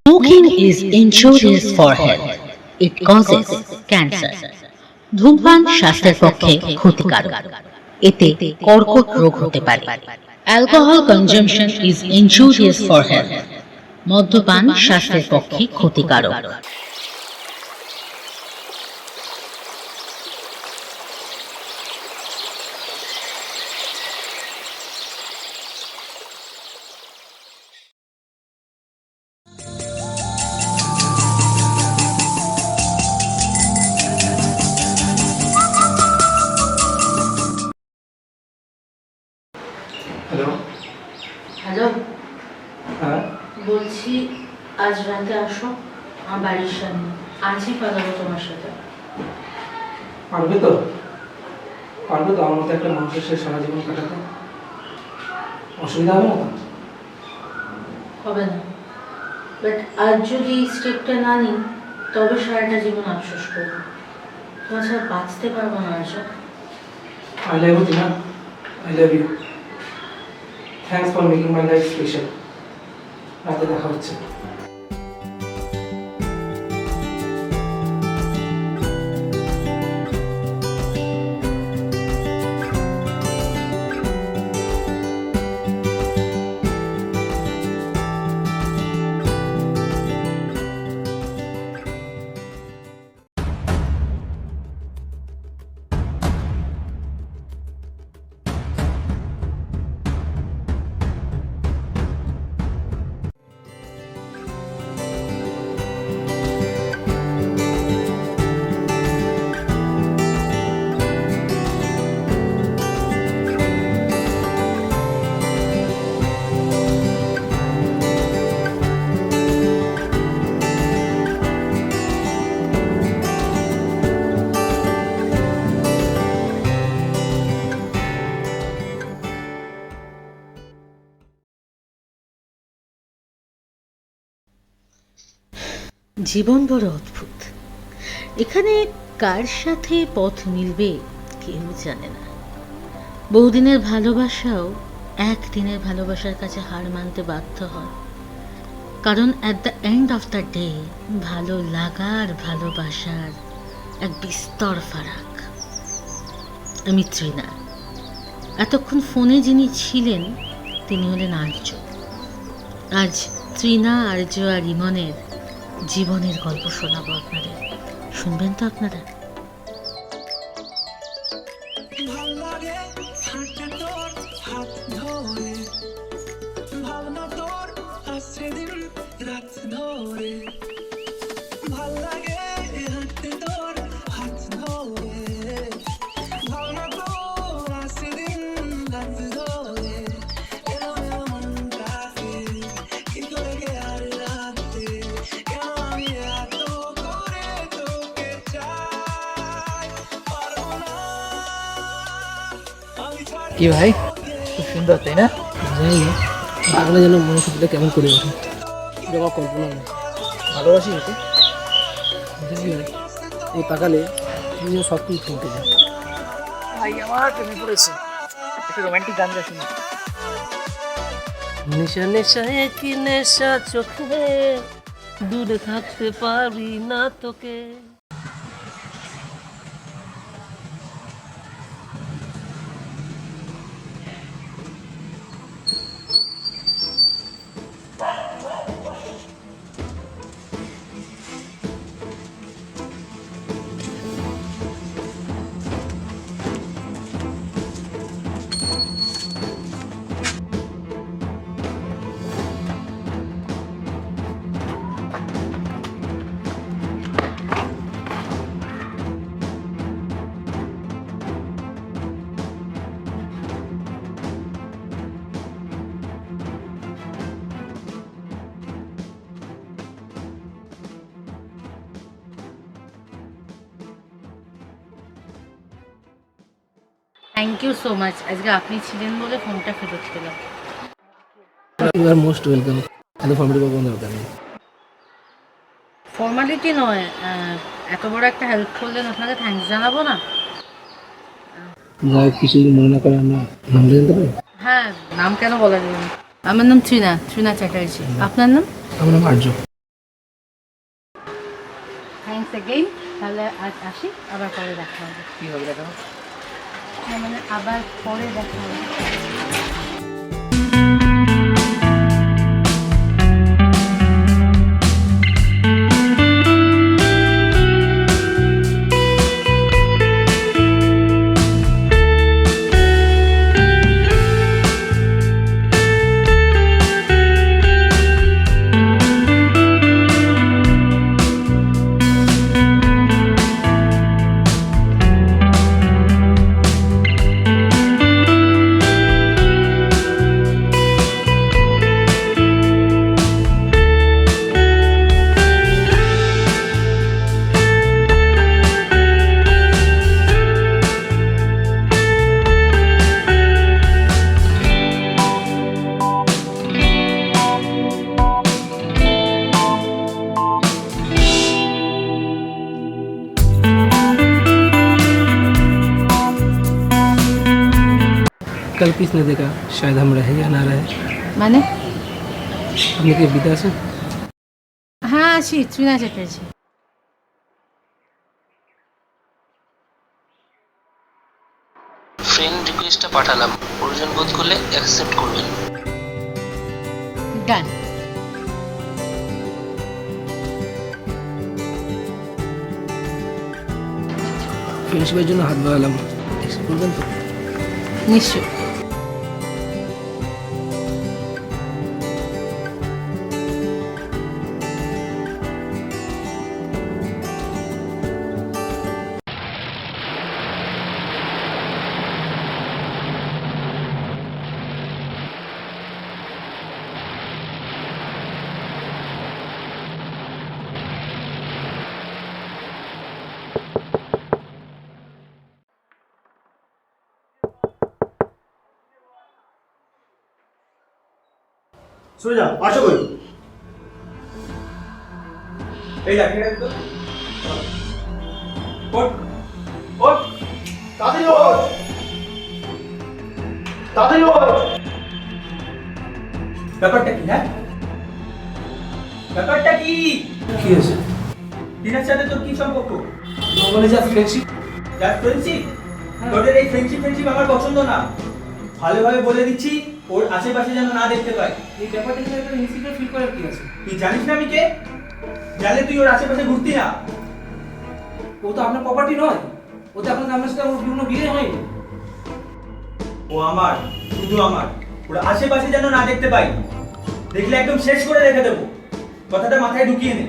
Smoking is injurious for health. It causes cancer. ধূমপান স্বাস্থ্যের পক্ষে ক্ষতিকারক। এতে কর্কট রোগ হতে পারে। Alcohol consumption is injurious for health. মদ্যপান স্বাস্থ্যের পক্ষে ক্ষতিকারক। হ্যালো। হ্যালো, হ্যাঁ, বলছি আজ রাতে আসো আমার বাড়ির সামনে, আজই পালাবো তোমার সাথে। পারবে তো? পারবে তো আমার মতো একটা মানুষের সাথে সারা জীবন কাটাতে? অসুবিধা হবে না তো? হবে না, বাট আজ যদি এই স্টেপটা না নিই তবে সারাটা জীবন আফসোস করবো। তোমার ছাড়া বাঁচতে পারবো না আজ। I love you Tina, I love you. Thanks for making my life special. রাতে দেখা হচ্ছে। জীবন বড় অদ্ভুত। এখানে কার সাথে পথ মিলবে কেউ জানে না। বহুদিনের ভালোবাসাও একদিনের ভালোবাসার কাছে হার মানতে বাধ্য হয়, কারণ at the end of the day ভালো লাগার ভালোবাসার এক বিস্তর ফারাক। আমি তৃণা। এতক্ষণ ফোনে যিনি ছিলেন তিনি হলেন আর্য। আজ তৃণা, আর্য আর ইমনের জীবনের গল্প শোনাবো আপনাদের। শুনবেন তো আপনারা? কি ভাই, খুব সুন্দর তাই না? জানি না, তাহলে যেন মনে করলে কেমন করে ওঠে, জমা কল্পনা নেই। ভালোবাসি ওকে। বুঝলি ভাই, এই তাকালে তুমি যেন সব কিছু থমকে যায়। ভাই আমার প্রেমে পড়েছে, একটা রোমান্টিক গান গা শুনি। নেশা নেশা একই নেশা চোখে, দূরে থাকতে পারি না তোকে। Thank you so much. আজকে আপনি ছিলেন বলে ফোনটা ফেরত পেলাম। You are most welcome. এত ফর্মালিটি কোনো দরকার নেই। ফর্মালিটি নয়, এত বড় একটা হেল্প করলেন, আপনাকে থ্যাঙ্কস জানাবো না? যাই কিছু যদি মনে না করে আমরা নামটা জানতে পারি? হ্যাঁ, নাম কেন বলা যাবে না। আমার নাম তৃণা চ্যাটার্জি। আপনার নাম? আমার নাম আর্য। Once again. তাহলে আজ আসি, আবার পরে দেখা হবে। কি হবে দেখা? হ্যাঁ, মানে আবার পরে দেখা হবে। कल किसने देखा शायद हम रहे या ना रहे। মানে? আপনি কি বিদা আছেন? হ্যাঁ আছি, চুনা চেপেছি। ফ্রেন্ড রিকোয়েস্টটা পাঠালাম, প্রয়োজন বোধ করলে অ্যাকসেপ্ট করবেন। ডান। ফ্রেন্ডশিপের জন্য হাত বাড়ালাম, অ্যাকসেপ্ট করবেন তো? নিশ্চয়। সোজা আসো কই? এই দেখ এটা তো ওঠ ওঠ তাড়াতাড়ি ওঠ তাড়াতাড়ি ওঠ। ব্যাপারটা কি? হ্যাঁ ব্যাপারটা কি? কি হয়েছে? টিনার সাথে তোর কি সম্পর্ক? নর্মালি যা ফ্রেন্ডশিপ। যার ফ্রেন্ডশিপ? তোদের এই ফ্রেন্ডশিপ আমার পছন্দ না। ভালোভাবে বলে দিচ্ছি, ওর আশেপাশে যেন না দেখতে পাই। এই ব্যাপারটা কি একটা ইনসিকিউর ফিল করার কি আছে? তুই জানিস না আমি কে? জানলে তুই ওর আশেপাশে ঘুরতি না। ও তো আপনার প্রপার্টি নয়, ও তো আপনার আপনার সাথে আমার কোনো বিয়ে হয়নি। ও আমার, শুধু আমার। ওর আশেপাশে যেন না দেখতে পাই, দেখলে একদম শেষ করে রেখে দেবো। কথাটা মাথায় ঢুকিয়ে নে।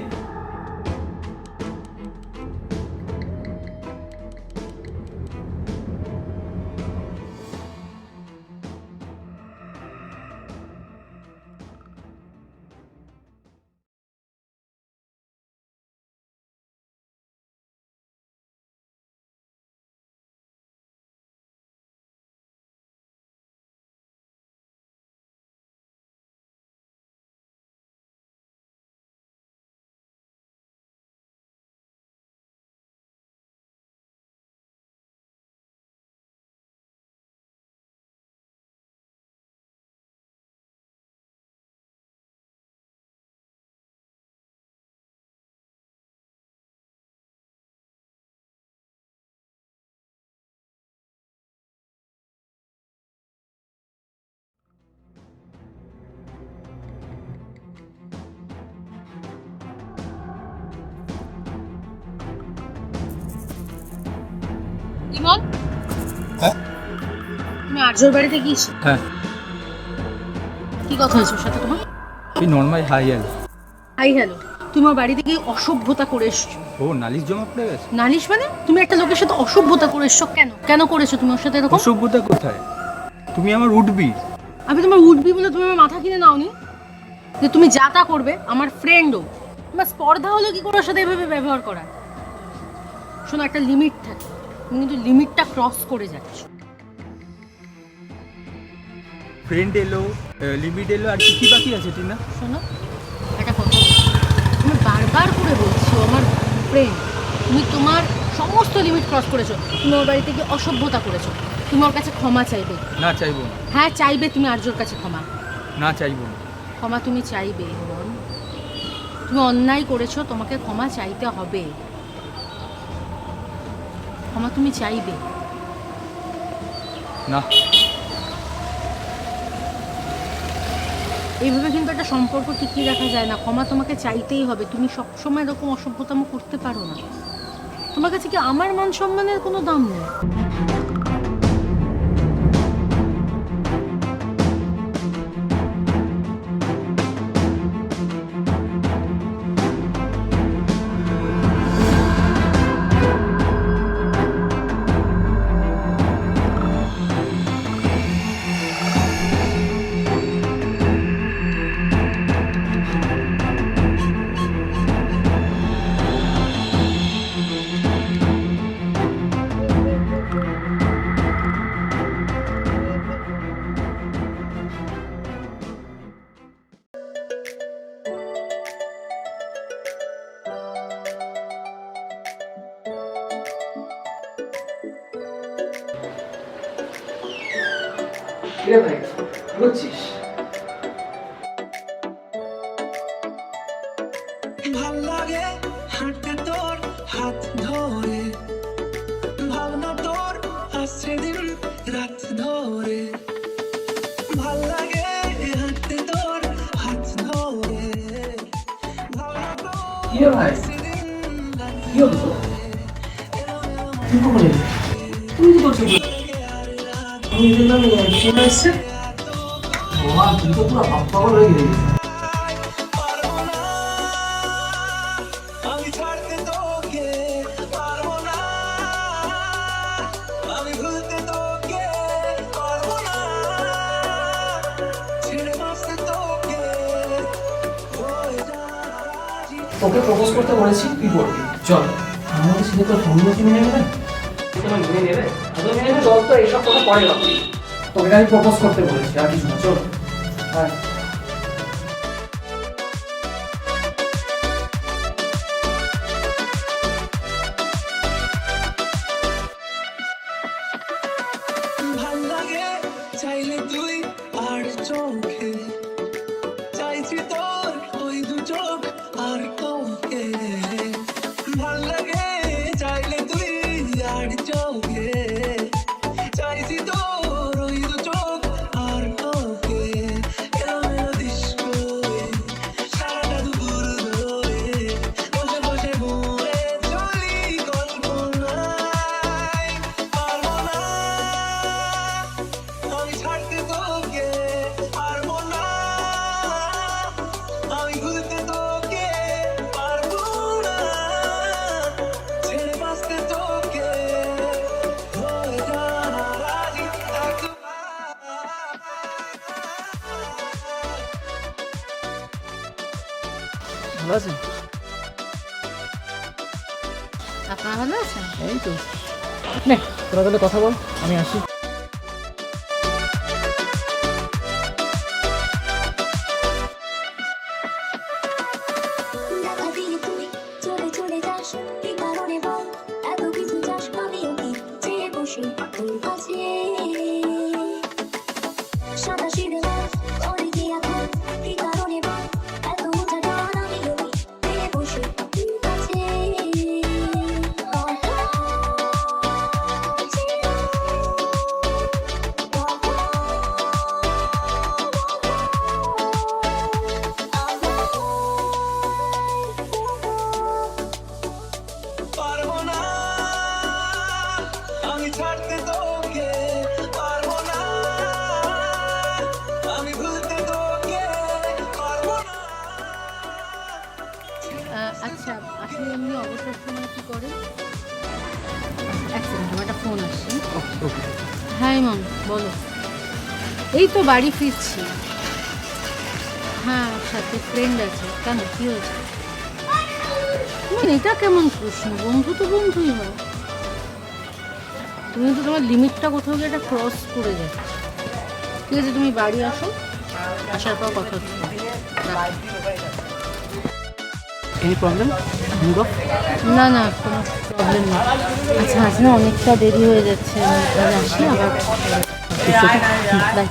ইমন, হ্যাঁ? তুমি আর্যর বাড়িতে গিয়েছো? হ্যাঁ, কি কথা হয়েছে ওর সাথে তোমার? এই normal hi hello. Hi hello. তুমি ওর বাড়িতে গিয়ে অসভ্যতা করে এসছো। ও নালিশ জমা পড়ে গেছে। নালিশ মানে? তুমি একটা লোকের সাথে অসভ্যতা করে এসছো কেন? কেন করেছো তুমি ওর সাথে এরকম? অসভ্যতা কোথায়? তুমি আমার উঠবি। আমি তোমার উঠবি বলে তুমি আমার মাথা কিনে নাওনি যে তুমি যা তা করবে? আমার ফ্রেন্ডও। তোমার স্পর্ধা হলো কি করে ওর সাথে এভাবে ব্যবহার করা? শোনো, একটা লিমিট থাকে, তুমি কিন্তু লিমিটটা ক্রস করে যাচ্ছ। ফ্রেন্ড এলো, লিমিট এলো, আর কি কি বাকি আছে টিনা? শোনো, একটা কথা বলি। তুমি বারবার করে বলছো আমার ফ্রেন্ড, তুমি তোমার সমস্ত লিমিট ক্রস করেছো। তুমি ওর বাড়িতে গিয়ে অসভ্যতা করেছো। তুমি ওর কাছে ক্ষমা চাইবে। না চাইবো না। হ্যাঁ চাইবে, তুমি আর্যর কাছে ক্ষমা। না চাইবো না। ক্ষমা তুমি চাইবে বোন। তুমি অন্যায় করেছো, তোমাকে ক্ষমা চাইতে হবে। ক্ষমা তুমি চাইবে। না, এইভাবে কিন্তু একটা সম্পর্ক টিকিয়ে রাখা যায় না। ক্ষমা তোমাকে চাইতেই হবে। তুমি সবসময় এরকম অসভ্যতাম করতে পারো না। তোমার কাছে কি আমার মান সম্মানের কোনো দাম নেই? কিরে ভাই, বুঝছিস? ভাল লাগে হাঁটতে তোর হাত ধরে, ভাবনা তোর আসছে দিন রাত ধরে। ভাল লাগে হাঁটতে তোর হাত ধরে, ভাবনা তোর কিরে ভাই, আসছে দিন রাত কি হলো তোর? তুই কখন এলি? তুই কি করছিস? আমি দেখলাম ফোন এসছে। বাবা, তুই তো পুরো হাত পাগল হয়ে গেছিস। পারবো না আমি ছাড়তে তোকে, পারবো না আমি ভুলতে তোকে, পারবো না ছেড়ে বাঁচতে তোকে, হয়ে যা রাজি। তোকে প্রপোজ করতে বলেছি, তুই করবি। চল, আমাদের ছেলে তো তুমিও কি মেনে নেবে? তুই তোমার মেনে নেবে? আদৌ মেনে নেবে? চল তো, এইসব কথা পরে ভাবছি। তোকে আমি প্রপোজ করতে বলেছি, আর কিছু না। চল, আয়। ভাল লাগে চাইলে তুই আর চোখে, চাইছি তোর ওই দু চোখ আর তোকে। ভাল লাগে চাইলে তুই আর চোখে, চাইছি তোর ওই দু চোখ আর তোকে। এলোমেলো ডিস্কো সারাটা দুপুর ধরে বসে বসে ঘুরে চলি কল্পনায়। পারবো না আমি ছাড়তে তোকে, পারবো না আমি ভুলতে তোকে, পারবো না ছেড়ে বাঁচতে তোকে, হয়ে যা রাজি একবার। ভালো আছেন? আপনারা ভালো আছেন? এই তো, নে তোরা তাহলে কথা বল, আমি আসি। দেখা দিয়ে তুই চলে চলে যাস, কি কারণে বল এত কিছু চাস? আমিও কি চেয়ে বসি তোর কাছে, সাদা সিধে বল কি এখন, কি কারণে বল এত উঁচা টান? আমিও কি চেয়ে বসি তোর কাছে। পারবো না আমি ছাড়তে তোকে, পারবো না আমি ভুলতে তোকে, পারবো না। আচ্ছা, আসলে এমনি অবসর সময় কি করেন? এক সেকেন্ড, আমার একটা ফোন আসছে। হ্যাঁ ইমন, বলো। এই তো বাড়ি ফিরছি। হ্যাঁ, সাথে ফ্রেন্ড আছে। কেন, কি হয়েছে? এটা কেমন প্রশ্ন? বন্ধু তো বন্ধুই হয়। তুমি তো তোমার লিমিটটা কোথাও গিয়ে একটা ক্রস করে যাচ্ছ। ঠিক আছে, তুমি বাড়ি আসো, আসার পর কথা হচ্ছে। Any problem? Mood off? না না, কোনো প্রবলেম নেই। আচ্ছা, আজ না অনেকটা দেরি হয়ে যাচ্ছে, আমি আসি আবার। বাই।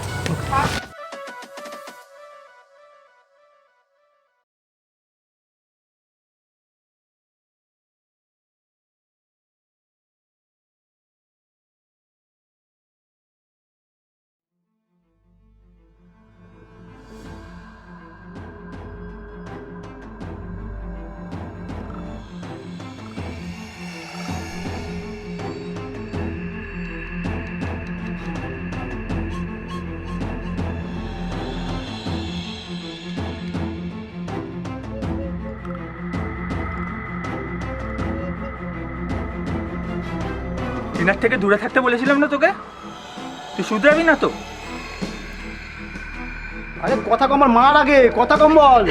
টিনার থেকে দূরে থাকতে বলেছিলাম না তোকে? তুই শুধরাবি না তো? আরে কথা কম, আমার মার আগে কথা কম বল।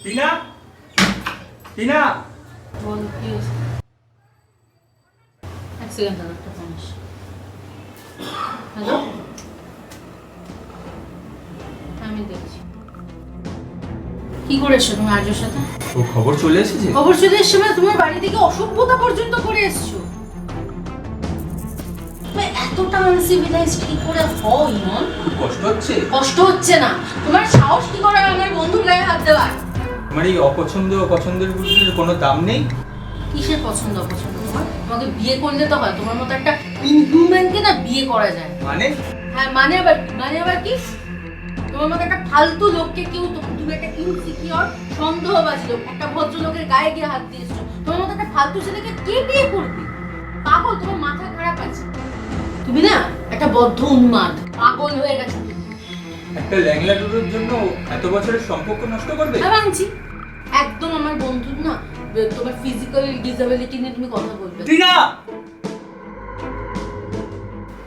টিনা, টিনা, বল কি হয়েছে? এক সেকেন্ড দাঁড়া, একটা ফোন আসছে। হ্যালো, আমি দেখছি। কি করেছো তুমি আর্যর সাথে? ও খবর চলে এসেছে? খবর চলে এসছে মানে তোমার বাড়ি থেকে অসভ্যতা পর্যন্ত করে এসছো। তুমি এতটা আনসিভিলাইজড কি করে হও ইমন? কষ্ট হচ্ছে? কষ্ট হচ্ছে না, তোমার সাহস কি করে আমার বন্ধুর গায়ে হাত দেওয়ার? আমার এই অপছন্দ পছন্দের কোনো দাম নেই? কিসের পছন্দ অপছন্দ তোমার? তোমাকে বিয়ে করলে তো হয়, তোমার মতো একটা ইনহিউম্যানকে না বিয়ে করা যায়। মানে? হ্যাঁ মানে আবার কি? তোমার মতো একটা ফালতু লোককে কেউ, তুমি একটা ইনসিকিউর সন্দেহবাজি লোক, একটা ভদ্রলোকের গায়ে গিয়ে হাত দিয়েছো। তোমার মতো একটা ফালতু ছেলেকে কে বিয়ে করবে? পাগল, তোমার মাথা খারাপ আছে। তুমি না একটা বদ্ধ উন্মাদ, পাগল হয়ে গেছো। একটা ল্যাংলা ডুডুর জন্য এত বছরের সম্পর্ক নষ্ট করবে? হ্যাঁ মানছি, একদম আমার বন্ধুর না তোমার ফিজিক্যাল ডিসএবিলিটি নিয়ে তুমি কথা বলবে। টিনা,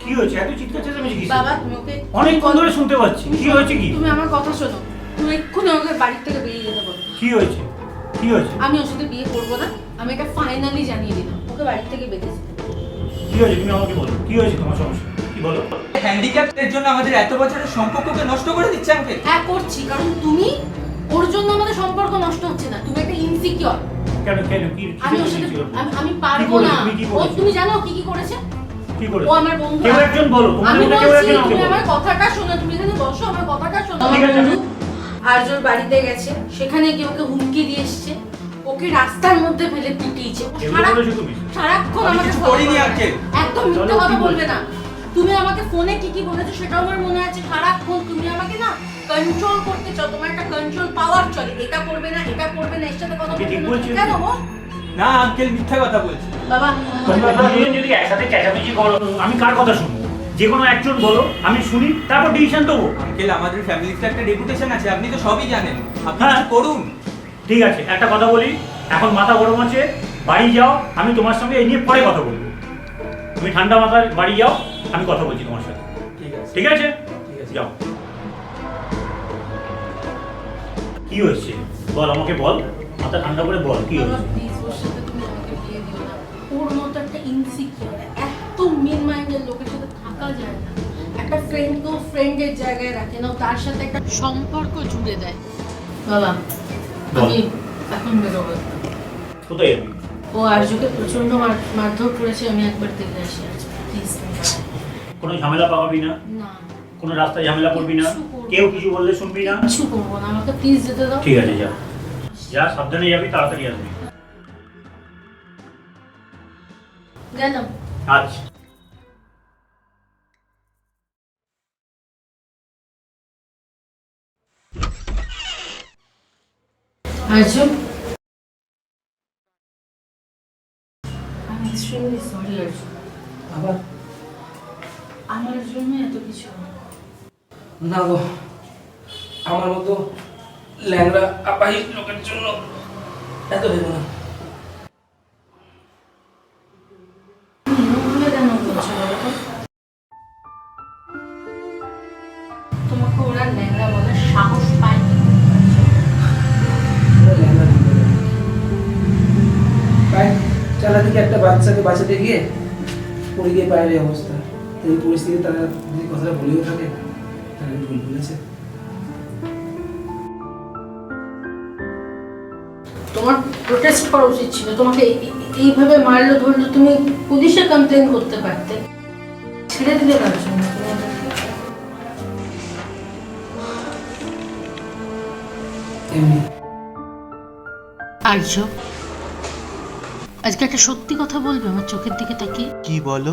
কি হয়েছে? এত চিৎকার চেঁচামেচি কিসের? বাবা তুমি ওকে অনেকক্ষণ ধরে শুনতে পাচ্ছি। কি হয়েছে? কি তুমি আমার কথা শোনো, তুমি এক্ষুনি আমাকে বাড়ি থেকে বেরিয়ে যেতে বলো। কি হয়েছে? কি হয়েছে? আমি ওর সাথে বিয়ে করবো না, আমি এটা ফাইনালি জানিয়ে দিলাম। ওকে বাড়ি থেকে বেরিয়ে যেতে বলো। কি হয়েছে তুমি আমাকে বলো, কি হয়েছে তোমার সমস্যা? কি বলো? হ্যান্ডিক্যাপের জন্য আমাদের এত বছরের সম্পর্ককে নষ্ট করে দিচ্ছে আমাকে? হ্যাঁ করছি, কারণ তুমি, ওর জন্য আমাদের সম্পর্ক নষ্ট হচ্ছে না, তুমি একটা ইনসিকিউর। কেন কেন কি? আমি ওর সাথে আমি পারবো না। ও তুমি জানো কি কি করেছে? কি করেছে? ও আমার বন্ধু। কেউ একজন বলো, তোমার আমি মধ্যে কেউ বলছি, একজন আমাকে তুমি বলো। আমার কথাটা শোনো, তুমি এখানে বসো, আমার কথাটা শোনো। ঠিক আমার আছে। বন্ধু আর্যর বাড়িতে গেছে, সেখানে কেউ ওকে হুমকি দিয়ে এসছে, ওকে রাস্তার মধ্যে ফেলে পিটিয়েছে। ও এগুলো বলেছো তুমি? সারাক্ষণ আমি আমাকে কিছু follow করিনি করে। আজকে। একদম মিথ্যে চলো, কথা কি বলবে বলছো? না। তুমি আমাকে ফোনে কি কি বলেছো সেটাও আমার মনে আছে। সারাক্ষণ তুমি আমাকে না কন্ট্রোল করতে চাও, তোমার একটা কন্ট্রোল পাওয়ার চলে। এটা করবে না, এটা করবে না, এর সাথে কথা আমি বলবে ঠিক না। বলছি? কেন গো? না আঙ্কেল, মিথ্যা কথা বলছে। বাবা তোমরা দুজন যদি একসাথে চেঁচামেচি করো, আমি কার কথা শুনবো? যে কোনো একজন বলো, আমি শুনি, তারপর ডিসিশন দেবো। আঙ্কেল, আমাদের ফ্যামিলিতে একটা রেপুটেশন আছে, আপনি তো সবই জানেন। আপনি হ্যাঁ। কিছু করুন। ঠিক আছে, একটা কথা বলি, এখন মাথা গরম আছে, বাড়ি যাও, আমি তোমার সঙ্গে এই নিয়ে পরে কথা বলবো। তুমি ঠান্ডা মাথায় বাড়ি যাও, আমি কথা বলছি তোমার সাথে। ঠিক আছে। ঠিক আছে? ঠিক আছে। যাও। কি হয়েছে বল, আমাকে বল, মাথা ঠান্ডা করে বল, কি বাবা হয়েছে? প্লিজ ওর সাথে তুমি আমাকে বিয়ে দিও না। ওর মতো একটা ইনসিকিউর, এত মিন মাইন্ডের লোকের সাথে থাকা যায় না। একটা ফ্রেন্ডকেও ফ্রেন্ডের জায়গায় রাখে না, ও তার সাথে একটা সম্পর্ক জুড়ে দেয়। বাবা আমি এখন বেরোবো। কোথায় যাবি? ও আর্যকে প্রচন্ড মারধর করেছে, আমি একবার দেখে আসি। আচ্ছা প্লিজ। কোনো ঝামেলা পাবি না? না কোনো রাস্তায় ঝামেলা করবি না? কিচ্ছু করবো না। কেউ কিছু বললে শুনবি না? কিছু করবো না, আমাকে প্লিজ যেতে দাও। ঠিক আছে, যা যা, সাবধানে যাবি, তাড়াতাড়ি আসবি। গেলাম। আচ্ছা। আর্য, আমি এক্সট্রিমলি সরি আর্য। আবার আমার জন্য এত কিছু। না গো, আমার মতো ল্যাংড়া আপাহি লোকের জন্য এত ভেবো না। এরকমভাবে কেন বলছো বলো তো? তোমাকে ওরা ল্যাংড়া বলার সাহস পায় কি? বাইক চালাদিকে একটা বাচ্চাকে বাঁচাতে গিয়ে পড়ে গিয়ে পায়ের এই অবস্থা। তো এই পরিস্থিতি তারা যদি কথাটা বলেও থাকে, তাহলে ভুল বলেছে। তোমার প্রোটেস্ট করা উচিত ছিল। তোমাকে এইভাবে মারলো ধরলো, তুমি পুলিশে কমপ্লেন করতে পারতে। ছেড়ে দিলে কার জন্য তুমি ওদেরকে? এমনি আর্য, আজকে একটা সত্যি কথা বলবে আমার চোখের দিকে তাকিয়ে? কি বলো?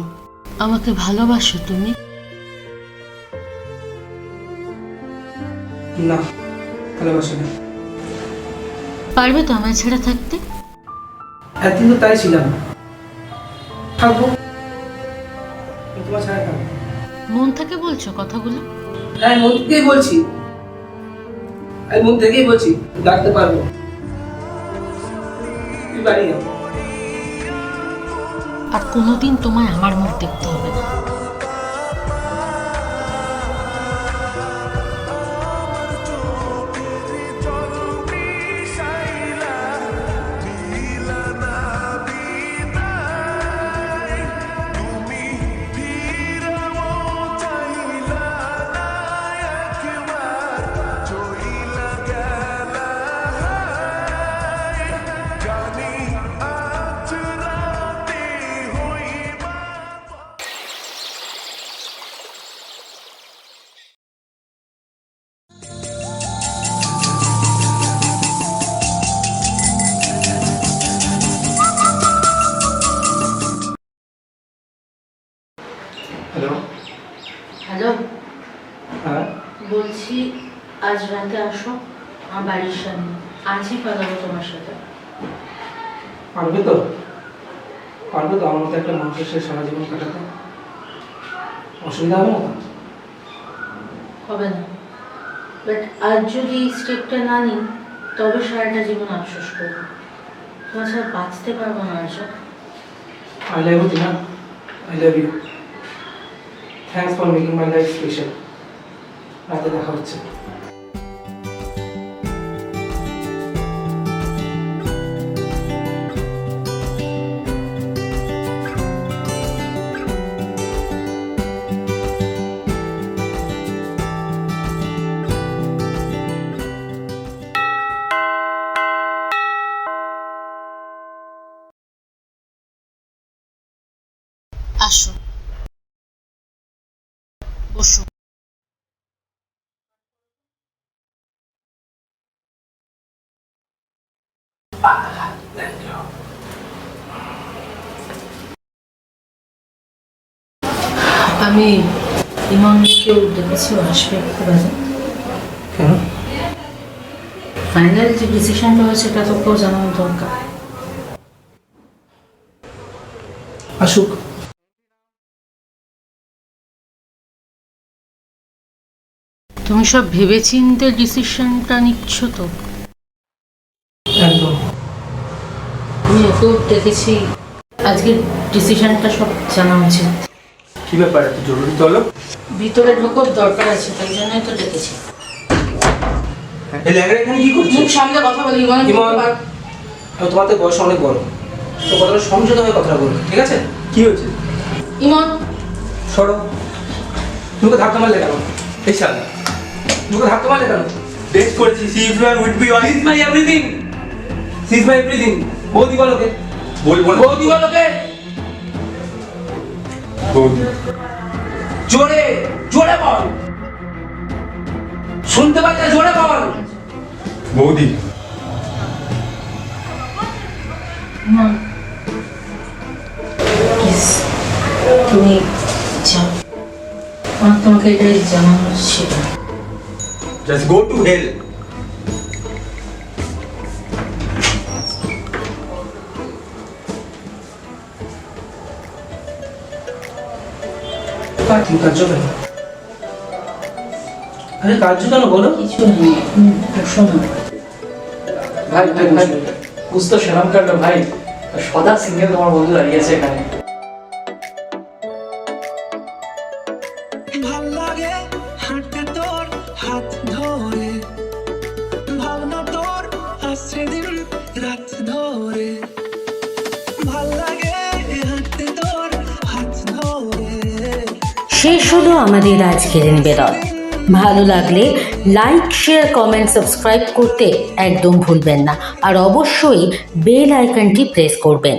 আমাকে ভালোবাসো তুমি? না, ভালোবাসে না। পারবে তো আমায় ছাড়া থাকতে? একদিন তো তাই ছিলাম, থাকবো, আমি তোমার ছাড়া থাকবো। মন থেকে বলছো কথাগুলো? হ্যাঁ, মন থেকেই বলছি, আমি মন থেকেই বলছি, ডাকতে পারবো। তুই বাড়ি যাও। আর কোনোদিন তোমায় আমার মুখ দেখতে হবে না। হ্যালো। হ্যালো, হ্যাঁ, বলছি আজ রাতে আসো আমার বাড়ির সামনে, আজই পালাবো তোমার সাথে। পারবে তো? পারবে তো আমার মতো একটা মানুষের সাথে সারা জীবন কাটাতে? অসুবিধা হবে না তো? হবে না, বাট আজ যদি এই স্টেপটা না নিই তবে সারাটা জীবন আফসোস করবো। তোমার ছাড়া বাঁচতে পারবো না আশা। I love you, Tina. I love you. Thanks for making my life special. রাতে দেখা হচ্ছে। আসো, বসো। আমি ইমনকেও দেখেছি, আসবে একটু বাজে। কেন? ফাইনাল যে ডিসিশনটা হয়েছে সেটা তোকেও জানানো দরকার। আসুক। তুমি সব ভেবেচিন্তে ডিসিশনটা নিচ্ছ তো? একদম। আমি ওকেও দেখেছি, আজকের ডিসিশনটা সব জানা উচিত। কি ব্যাপার, এত জরুরি তলব? ভিতরে ঢোকার দরকার আছে, তাই জন্যই তো ডেকেছি। এই ল্যাংড়া এখানে কি করছে? মুখ সামনে কথা বলি, ইমন ইমন, আমি তোমাদের বয়স অনেক বড়, তো কথাটা সংযত হয়ে কথা বলবে, ঠিক আছে? কি হয়েছে? ইমন সরো। তুমি ধাক্কা মারলে কেন? এই শাল তুমি ধাক্কা মারলে কেন? টেস্ট করেছি, she is my would be one She's my everything. She's my everything. বৌদি বলোকে। বলবো না। বৌদি বলোকে। বৌদি। জোরে জোরে বল, শুনতে পাচ্ছ? জোরে বল। বৌদি। প্লিজ তুমি যাও, আমার তোমাকে এটাই জানানোর ছিল। Just go to hell. তুমি কার্য কেন? আরে কার্য কেন বলো? কিছু নেই, শোনো। ভাই ভাই ভাই, বুঝতো সেরাম কাটলো ভাই, সদা সিঙ্গেল তোমার বন্ধু দাঁড়িয়েছে এখানে। ভাল লাগে হাঁটতে তোর হাত ধরে, ভাবনা তোর আসছে দিন রাত ধরে, ভাল লাগে হাঁটতে তোর হাত ধরে। শেষ হলো আমাদের আজকের নিবেদন। ভালো লাগলে লাইক, শেয়ার, কমেন্ট, সাবস্ক্রাইব করতে একদম ভুলবেন না। আর অবশ্যই বেল আইকনটি প্রেস করবেন।